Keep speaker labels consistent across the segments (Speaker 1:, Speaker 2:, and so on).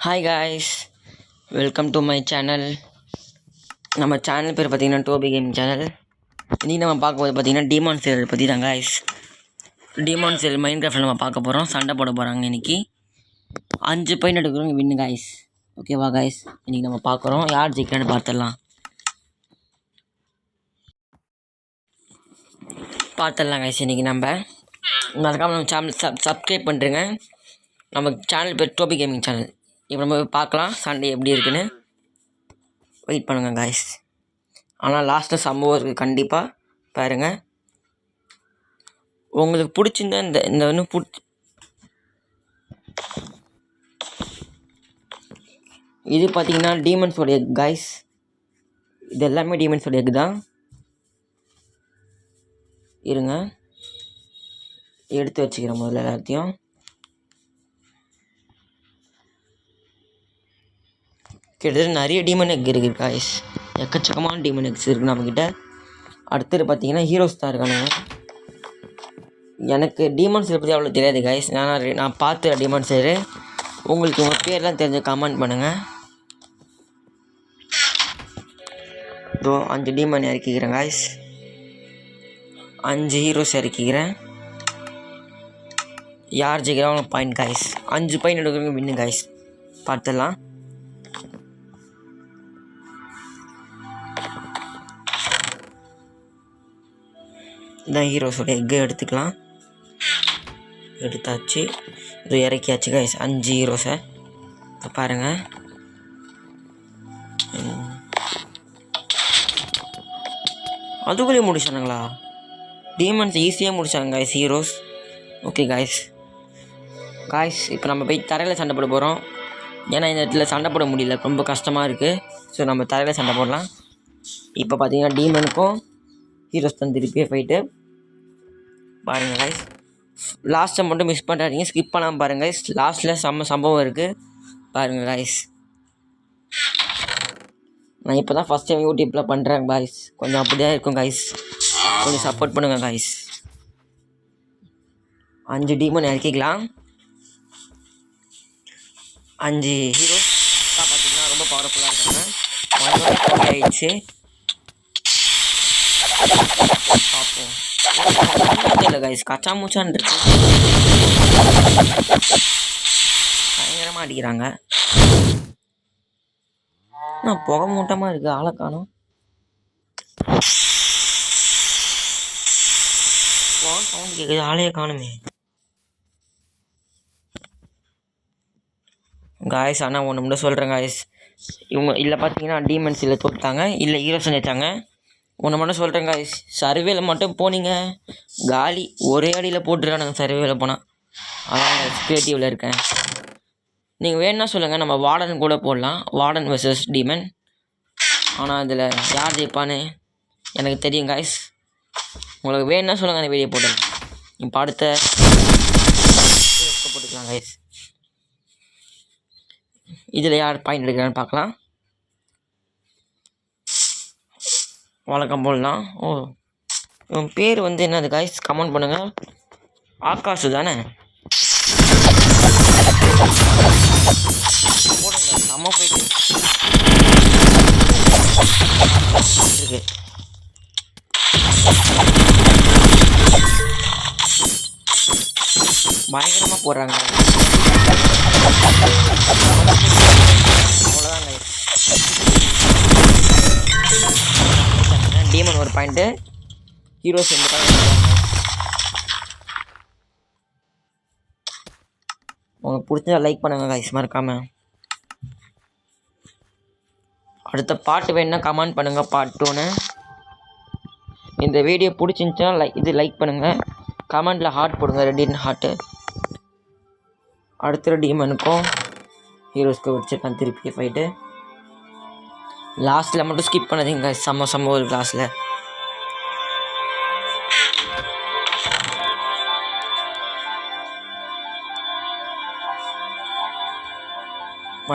Speaker 1: Hi guys, welcome to my channel. நம்ம channel பேர் பார்த்திங்கன்னா டோபி கேமிங் சேனல். இன்றைக்கி நம்ம பார்க்கும்போது பார்த்திங்கன்னா டீமான் சேல் பற்றி தான் காய்ஸ். டீமான் சேல் மைண்ட் கிராஃப்டில் நம்ம பார்க்க போகிறோம். சண்டை போட போகிறாங்க இன்றைக்கி. 5 பாயிண்ட் எடுக்கிறோம் வின்னு காய்ஸ். ஓகேவா காய்ஸ், இன்றைக்கி நம்ம பார்க்குறோம். யார் ஜெயிக்கிறான்னு பார்த்துடலாம் காய்ஸ். இன்றைக்கி நம்ம மறக்காமல் நம்ம சேனல் சப்ஸ்கிரைப் பண்ணுறேங்க. நம்ம சேனல் பேர் டோபி கேமிங் சேனல். இப்போ நம்ம பார்க்கலாம் சண்டே எப்படி இருக்குன்னு. வெயிட் பண்ணுங்கள் காய்ஸ். ஆனால் லாஸ்ட்டு சம்பவம் இருக்குது, கண்டிப்பாக பாருங்கள். உங்களுக்கு பிடிச்சிருந்தா இந்த இன்னும் இது பார்த்தீங்கன்னா டீமன்ஸோட எக் காய்ஸ். இது எல்லாமே டீமன்ஸோட எக் தான். இருங்க, எடுத்து வச்சுக்கிறேன் முதல்ல எல்லாத்தையும். கிட்டத்தட்ட நிறைய டீமன் எக் இருக்குது காய்ஸ். எக்கச்சக்கமான டீமன் எக்ஸ் இருக்குது நம்மக்கிட்ட. அடுத்தது பார்த்தீங்கன்னா ஹீரோஸ் தான் இருக்கானுங்க. எனக்கு டீமன் சேர் பற்றி அவ்வளோ தெரியாது காய்ஸ். நான் பார்த்து டீமன் சேரு. உங்களுக்கு உங்கள் பேர்லாம் தெரிஞ்ச கமெண்ட் பண்ணுங்கள். இதோ 5 டீமன் இறக்கிக்கிறேன் காய்ஸ். 5 ஹீரோஸ் இறக்கிக்கிறேன். யார் ஜெயிக்கிறாங்க பாயிண்ட் காய்ஸ். 5 பாயிண்ட் எடுக்கிறவங்க வின்னு காய்ஸ். பார்த்துடலாம். இதான் ஹீரோஸோட எக்கை எடுத்துக்கலாம். எடுத்தாச்சு, இது இறக்கியாச்சு காய்ஸ். 5 ஹீரோஸை இப்போ பாருங்கள். அதுக்குள்ளே முடிச்சானுங்களா? டீமன்ஸ் ஈஸியாக முடிச்சாங்க காய்ஸ் ஹீரோஸ். Okay guys. இப்போ நம்ம போய் தரையில் சண்டை போட போகிறோம். ஏன்னா இந்த இடத்துல சண்டை போட முடியல, ரொம்ப கஷ்டமாக இருக்குது. ஸோ நம்ம தரையில் சண்டை போடலாம். இப்போ பார்த்தீங்கன்னா டீமனுக்கும் ஹீரோஸ் தான் திருப்பியே ஃபைட்டு. பாருங்கள் காய்ஸ், லாஸ்ட்டை மட்டும் மிஸ் பண்ணுறாதீங்க, ஸ்கிப் பண்ணாமல் பாருங்கள் காய்ஸ். லாஸ்ட்டில் சம்பவம் இருக்குது பாருங்கள் காய்ஸ். நான் இப்போ தான் ஃபஸ்ட் டைம் யூடியூப்பில் பண்ணுறேன் காய்ஸ். கொஞ்சம் அப்படி தான் இருக்கும் காய்ஸ், கொஞ்சம் சப்போர்ட் பண்ணுங்கள் காய்ஸ். 5 டீமன் இறக்கிக்கலாம். 5 ஹீரோஸ் பார்த்தீங்கன்னா ரொம்ப பவர்ஃபுல்லாக இருக்காங்க. 1 ஆயிடுச்சு. பார்ப்போம். தெரியல காய்ஸ், கச்சா மூச்சான் இருக்கு. பயங்கரமாக அடிக்கிறாங்க. நான் புகை மூட்டமாக இருக்குது, ஆளை காணும். சவுண்ட் கேட்குது, ஆளையே காணுமே காய்ஸ். ஆனால் ஒன்று மட்டும் சொல்கிறேன் காய்ஸ், இவங்க இல்லை பார்த்தீங்கன்னா டீமன்ஸ் இல்லை தோட்டாங்க, இல்லை ஹீரோஸ் நினைச்சாங்க. ஒன்று மட்டும் சொல்கிறேன் காய்ஸ், சர்வேல மட்டும் போனீங்க காலி. ஒரே அடியில் போட்டுருக்கானுங்க சர்வேல போனால். அதான் கிரியேட்டிவில் இருக்கேன். நீங்கள் வேணுன்னா சொல்லுங்கள், நம்ம வார்டன் கூட போடலாம். Warden versus demon. ஆனால் அதில் யார் ஜெயிப்பான்னு எனக்கு தெரியும் காய்ஸ். உங்களுக்கு வேணுன்னா சொல்லுங்கள், அந்த வீடியோ போடலாம். இப்போ அடுத்த போட்டுக்கலாம் காய்ஸ். இதில் யார் பாயிண்ட் எடுக்கிறான்னு பார்க்கலாம். வழக்கம் போடலாம். இவன் பேர் என்னது காய்ஸ், கமெண்ட் பண்ணுங்கள். ஆகாஷ் தானே? போடுங்க, செம்ம போயிட்டு இருக்கு. பயங்கரமாக போடுறாங்க. அவ்வளோதான் காய்ஸ். டீமன் ஒரு பாயிண்ட்டு, ஹீரோஸ் 2 பாயிண்ட். உங்களுக்கு பிடிச்சா லைக் பண்ணுங்கள் காய்ஸ், மறக்காமல். அடுத்த பாட்டு வேணுன்னா கமெண்ட் பண்ணுங்கள், பார்ட் 2ன்னு. இந்த வீடியோ பிடிச்சிருந்துச்சுன்னா லைக் பண்ணுங்கள். கமெண்டில் ஹார்ட் போடுங்க, ரெடின்னு ஹார்ட்டு. அடுத்த டீமனுக்கும் ஹீரோஸ்க்கு வச்சுருக்கேன் திருப்பி ஃபைட்டு. லாஸ்ட்டில் மட்டும் ஸ்கிப் பண்ணாதீங்க, செம்ம ஒரு லாஸ்ட்டில்.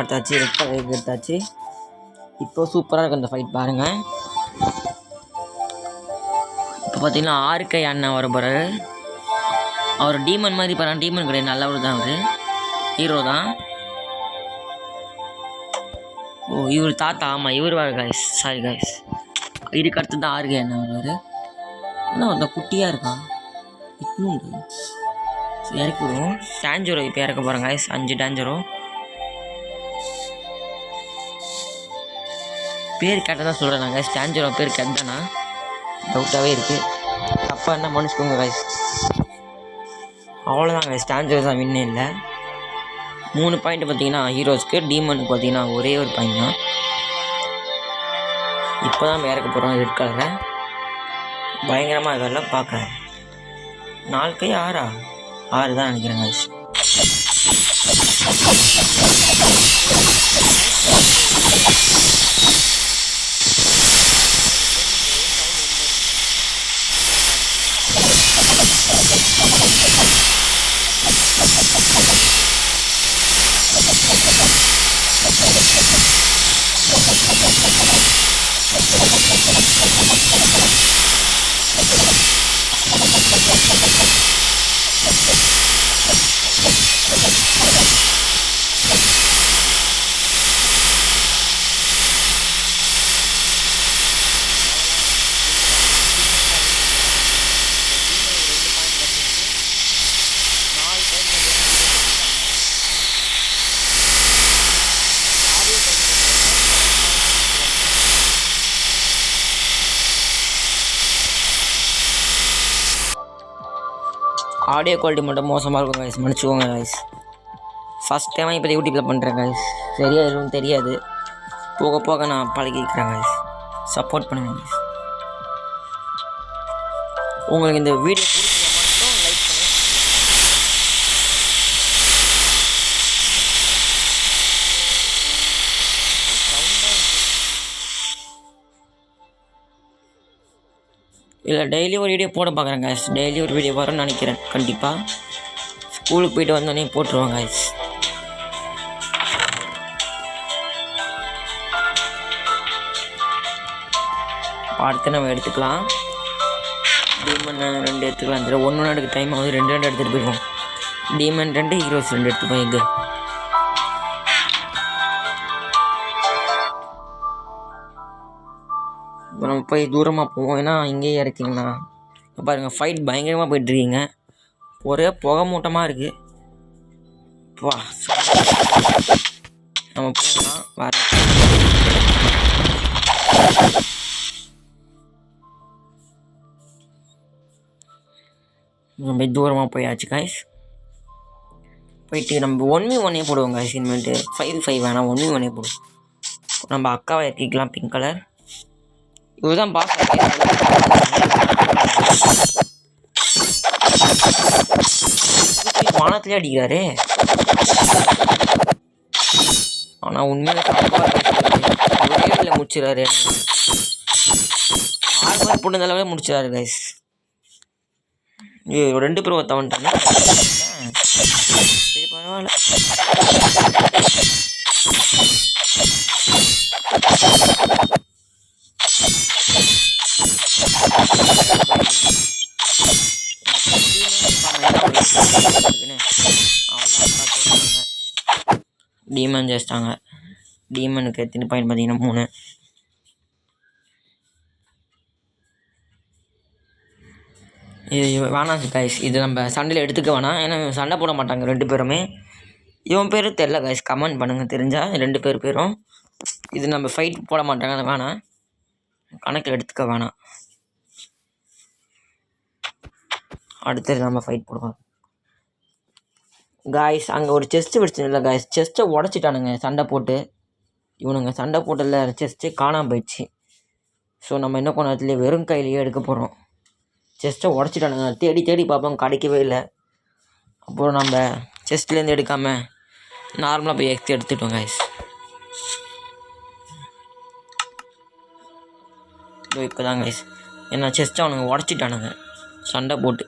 Speaker 1: எடுத்தாச்சு, எடுத்தாச்சு. இப்போ சூப்பராக இருக்கும் இந்த ஃபைட் பாருங்கள். இப்போ பார்த்தீங்கன்னா 6 அண்ணா வர போகிறாரு. அவர் டீமன் மாதிரி பாருங்கள். டீமன் கிடையாது, நல்லவர் தான். அவர் ஹீரோ தான். ஓ இவர் தாத்தா, ஆமாம் இவர் வாரு காய்ஸ், சாரி காய்ஸ். இதுக்கு அடுத்து தான் ஆறுக என்ன வருவார். ஆனால் அந்த குட்டியாக இருக்கான் இட்னூண்டு. இறக்கி விடுவோம். டேஞ்சரோ இப்போ இறக்க போகிறேன் காய்ஸ். 5 டேஞ்சரோ. பேர் கேட்டால் தான் சொல்கிறேன் நான் காய்ஸ். டேஞ்சரோ பேர் கேட்டானா டவுட்டாகவே இருக்குது. தப்பாக என்ன மன்னிச்சுக்கோங்க காய்ஸ். அவ்வளோதான் காய்ஸ், டேஞ்சரோ தான் வின்னே இல்லை. 3 பாயிண்ட் பார்த்தீங்கன்னா ஹீரோஸ்க்கு, டீமனுக்கு பார்த்தீங்கன்னா ஒரே ஒரு பாயிண்ட் தான். இப்போ தான் இறக்க போகிறோம் ரெட் கலரை. பயங்கரமாக இதெல்லாம் பார்க்குறேன். 4 கை 6 தான் நினைக்கிறேன் காய்ஸ். ஆடியோ குவாலிட்டி மட்டும் மோசமாக இருக்கும் காய்ஸ், மன்னிச்சுக்கோங்க காய்ஸ். ஃபஸ்ட் டைமாக இப்போ யூடியூப்பில் பண்ணுறேன் காய்ஸ். சரியாக எதுவும் தெரியாது. போக போக நான் பழகிக்கிறேன் காய்ஸ். சப்போர்ட் பண்ணுங்க காய்ஸ். உங்களுக்கு இந்த வீடியோ பிடிச்சா மட்டும் லைக் பண்ணுங்க. இல்லை டெய்லி ஒரு வீடியோ போட பார்க்குறேன் காய்ஸ். டெய்லி ஒரு வீடியோ வரும்னு நினைக்கிறேன். கண்டிப்பாக ஸ்கூலுக்கு போய்ட்டு வந்தோடனே போட்டுருவாங்க காய்ஸ். அடுத்து நம்ம எடுத்துக்கலாம். டீமன் 2 எடுத்துக்கலாம். 1 எடுக்க டைம் ஆகுது. 2 எடுத்துகிட்டு போயிருக்கோம். டீமன் 2, ஹீரோஸ் 2 எடுத்துப்போம். எங்கே இப்போ நம்ம போய் தூரமாக போவோம். ஏன்னா இங்கேயே இறக்கிங்கண்ணா பாருங்கள், ஃபைட் பயங்கரமாக போயிட்டுருக்கீங்க. ஒரே புகை மூட்டமாக இருக்குது. வா நம்ம போகலாம். வர ரொம்ப தூரமாக போயாச்சு காய்ஸ். போயிட்டு நம்ம 1v1 போடுவோம் காய்ஸ். இனிமேட்டு 5v5 வேணாம், 1v1 போடுவோம். நம்ம அக்காவை இறக்கிக்கலாம். பிங்க் கலர் இதுதான் பாஸ். வானத்திலே அடிக்கிறாரு. ஆனால் உண்மையில ஒரே முடிச்சிடாரு. 6 பேர் போட்டு அளவே முடிச்சிடாரு கைஸ். 2 பேர் ஒருத்த வந்துட்டாங்க. சரி பரவாயில்ல. டீமன் చేస్తాங்க. டீமனுக்கு எத்தனை பாயிண்ட் பார்த்தீங்கன்னா 3. இது வேணாம் கைஸ். இது நம்ம சண்டையில் எடுத்துக்க வேணாம். ஏன்னா சண்டை போட மாட்டாங்க 2 பேருமே. இவன் பேர் தெரில கைஸ், கமெண்ட் பண்ணுங்கள் தெரிஞ்சால். 2 பேரும் இது நம்ம ஃபைட் போட மாட்டாங்க. அது வேணாம், கணக்கில் எடுத்துக்க வேணாம். அடுத்தது நம்ம ஃபைட் போடுவோம் காய்ஸ். அங்கே ஒரு செஸ்ட்டு வச்சுருந்தில்ல காய்ஸ், செஸ்ட்டை உடச்சிட்டானுங்க சண்டை போட்டு. இவனுங்க சண்டை போட்டதில் செஸ்ட்டே காணாமல் போயிடுச்சு. ஸோ நம்ம என்ன பண்ண இடத்துல வெறும் கையிலேயே எடுக்க போகிறோம். செஸ்ட்டை உடச்சிட்டானுங்க. தேடி தேடி பார்ப்போம், கிடைக்கவே இல்லை. அப்புறம் நம்ம செஸ்ட்லேருந்து எடுக்காமல் நார்மலாக போய் எக்ஸ் எடுத்துட்டோம் காய்ஸ். இப்போ தான் கைஸ், ஏன்னா செஸ்ட்டை அவனுங்க உடச்சிட்டானுங்க சண்டை போட்டு.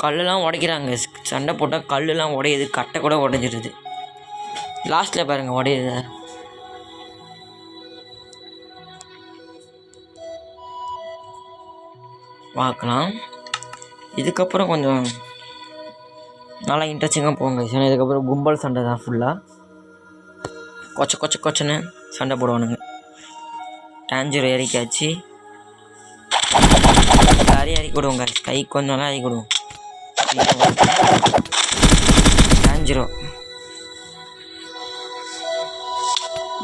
Speaker 1: கல்லுலாம் உடைக்கிறாங்க. சண்டை போட்டால் கல்லுலாம் உடையுது, கட்டை கூட உடைஞ்சிருது. லாஸ்ட்டில் பாருங்கள் உடையுது. பார்க்கலாம். இதுக்கப்புறம் கொஞ்சம் நல்லா இன்ட்ரெஸ்டிங்காக போங்க. ஏன்னா இதுக்கப்புறம் கும்பல் சண்டை தான் ஃபுல்லாக. கொச்சன்னு சண்டை போடுவானுங்க. டான்ஜரோ இறக்கியாச்சு. நிறைய இறக்கி விடுவோங்க, கைக்கு கொஞ்சம் இறக்கி விடுவோம். டான்ஜரோ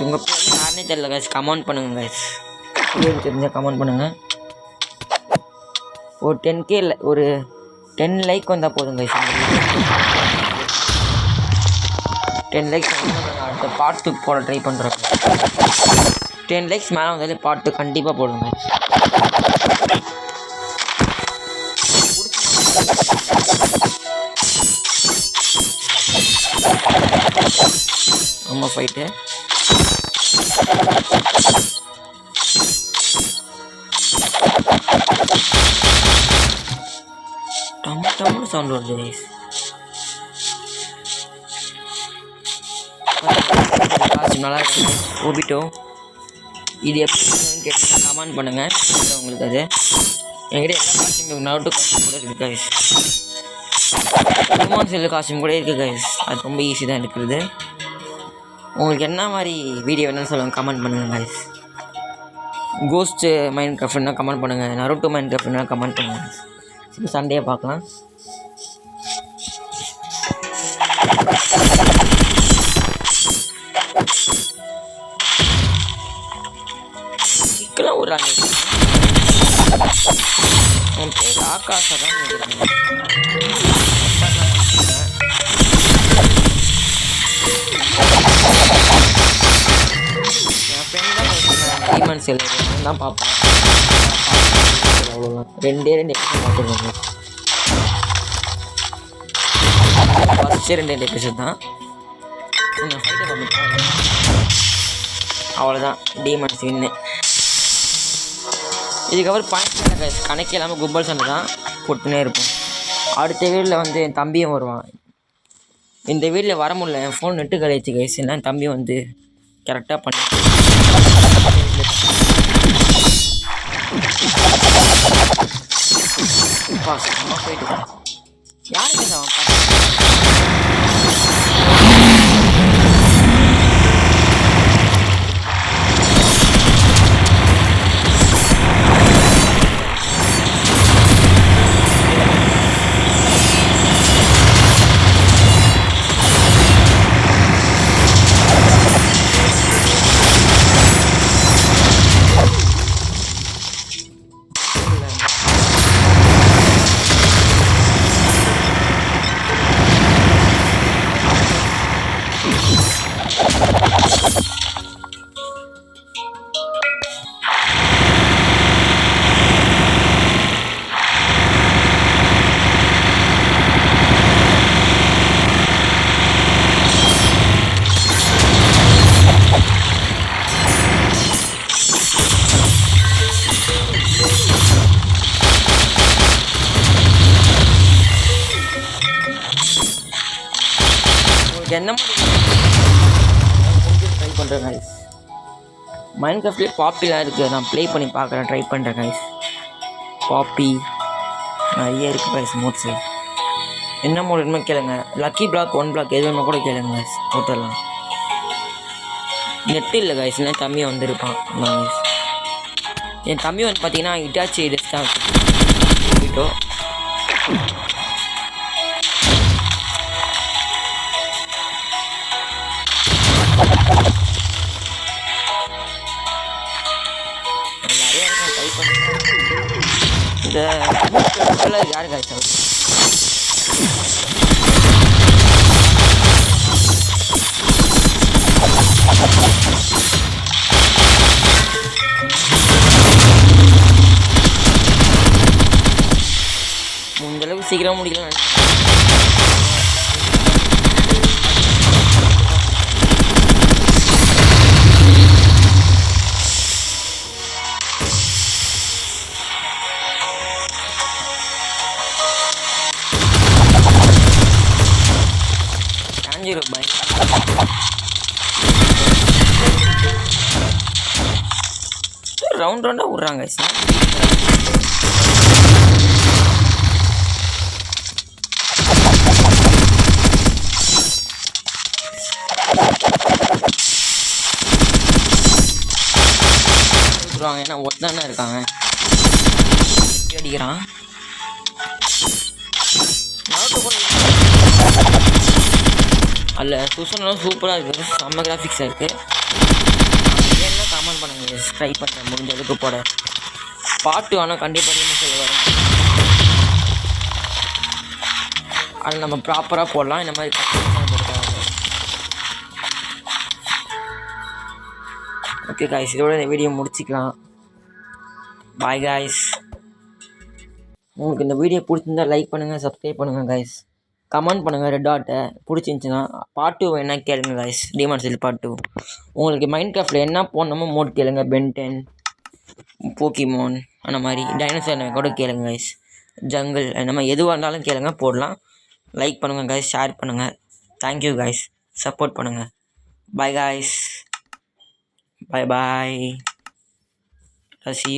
Speaker 1: உங்கள் பேர் யாருனே தெரியல கைஸ், கமெண்ட் பண்ணுங்க கைஸ். பேர் தெரிஞ்சால் கமெண்ட் பண்ணுங்கள். ஒரு 10K இல்லை, ஒரு 10 லைக் வந்தால் போதும் கைஸ். 10 லைக்ஸ் வந்து அடுத்த பார்ட் 2 போட ட்ரை பண்ணுறோம். 10 லைக்ஸ் மேலே வந்தாலே பார்ட் 2 கண்டிப்பாக போடுங்க கைஸ். ரொம்ப ஃபைட்டு டம்னு சவுண்ட் வருது கைஸ். நல்லா இருக்கு ஓபிட்டோ. இது எப்படி கேட்டு கமெண்ட் பண்ணுங்கள். உங்களுக்கு அது என்கிட்ட எல்லா காஸ்டியூம் நவுட்டு காஸ்டியூம் கூட இருக்குது கைஸ். ஹியூமன் செல்லு காஸ்டியூம் கூட இருக்குது கைஸ். அது ரொம்ப ஈஸி தான் எடுக்கிறது. உங்களுக்கு என்ன மாதிரி வீடியோ வேணும்னு சொல்லுங்கள், கமெண்ட் பண்ணுங்கள் கைஸ். கோஸ்ட்டு மைண்ட் கிராஃப்ட்னா கமெண்ட் பண்ணுங்கள். நருட்டோ மைண்ட் கிராஃப்ட்னா கமெண்ட் பண்ணுங்கள். இப்போ சண்டே பார்க்கலாம். சிக்கெல்லாம் ஒரு பேர் ஆகாஷா தான். என் ஃப்ரெண்ட் தான் டீமன் செல் தான் பார்ப்பேன். அவ்வளோதான், 2 எபிசோட் பார்த்துருவாங்க. ஃபஸ்ட்டு 2 எபிசோட் தான். நான் ஃபைட்டை பார்ப்பேன். அவ்வளோதான், டீமன்ஸ் வின்னு. இதுக்கப்புறம் பாயிண்ட் கணக்கு இல்லாமல் கும்பல் சண்டை தான் போட்டுனே இருப்போம். அடுத்த வீட்டில் வந்து என் தம்பியும் வருவான். இந்த வீட்டில் வர முடியல, என் ஃபோன் நெட்டு கழிச்சு கைஸ். என் தம்பி வந்து கரெக்டாக பண்ணி போயிட்டு தான் யாருக்கு அவன் என்ன ட்ரை பண்ணுறேன் கைஸ். மைண்ட் கிராஃப்ட்லேயே பாப்பிலாம் இருக்குது, நான் ப்ளே பண்ணி பார்க்குறேன், ட்ரை பண்ணுறேன் கைஸ். பாப்பி நிறைய இருக்குது கைஸ். மோட்ஸு என்ன மோட் வேணுமோ கேளுங்க. லக்கி பிளாக் 1 பிளாக் எது வேணுமோ கூட கேளுங்க கைஸ், போட்டுடலாம். நெட்டு இல்லை கைஸ், என் தம்பி வந்துருப்பான் கைஸ். என் தம்பி வந்து பார்த்தீங்கன்னா இட்டாச்சி டெஸ்ட் தான் போயிட்டோ. இந்த யாரு காய்ச்சா முந்தளவுக்கு சீக்கிரம் முடிக்கலாம். ரவுண்ட் ரவுண்டாக விட்றாங்க சார். போட்டுருவாங்க, ஏன்னா ஒருத்தானே இருக்காங்க. அடிக்கிறான் அல்ல. சூசன்லாம் சூப்பராக இருக்குது, செம்ம கிராஃபிக்ஸாக இருக்குது. என்ன கமெண்ட் பண்ணுங்க, ட்ரை பண்ணுறேன் முடிஞ்ச அளவுக்கு போட. பாட்டு ஆனால் கண்டிப்பாக சொல்லுவார், அதில் நம்ம ப்ராப்பராக போடலாம். இந்த மாதிரி ஓகே காய்ஸ், இதோட இந்த வீடியோ முடிச்சிக்கலாம். Bye guys. உங்களுக்கு இந்த வீடியோ பிடிச்சிருந்தா லைக் பண்ணுங்கள், சப்ஸ்கிரைப் பண்ணுங்கள் காய்ஸ். கமெண்ட் பண்ணுங்கள் ரெட் டாட்டை பிடிச்சிருந்துச்சின்னா. பார்ட் 2 என்ன கேளுங்க காய்ஸ், டீமன்ஸ் ஹில் பார்ட் 2. உங்களுக்கு மைண்ட் கிராஃப்டில் என்ன போடணுமோ மோட் கேளுங்க, பென்டென், போக்கிமோன், அந்த மாதிரி டைனோசர் கூட கேளுங்க காய்ஸ், ஜங்கிள், அந்த மாதிரி எதுவாக இருந்தாலும் கேளுங்க, போடலாம். லைக் பண்ணுங்கள் காய்ஸ், ஷேர் பண்ணுங்கள். தேங்க்யூ காய்ஸ், சப்போர்ட் பண்ணுங்கள். Bye guys, bye bye, see you.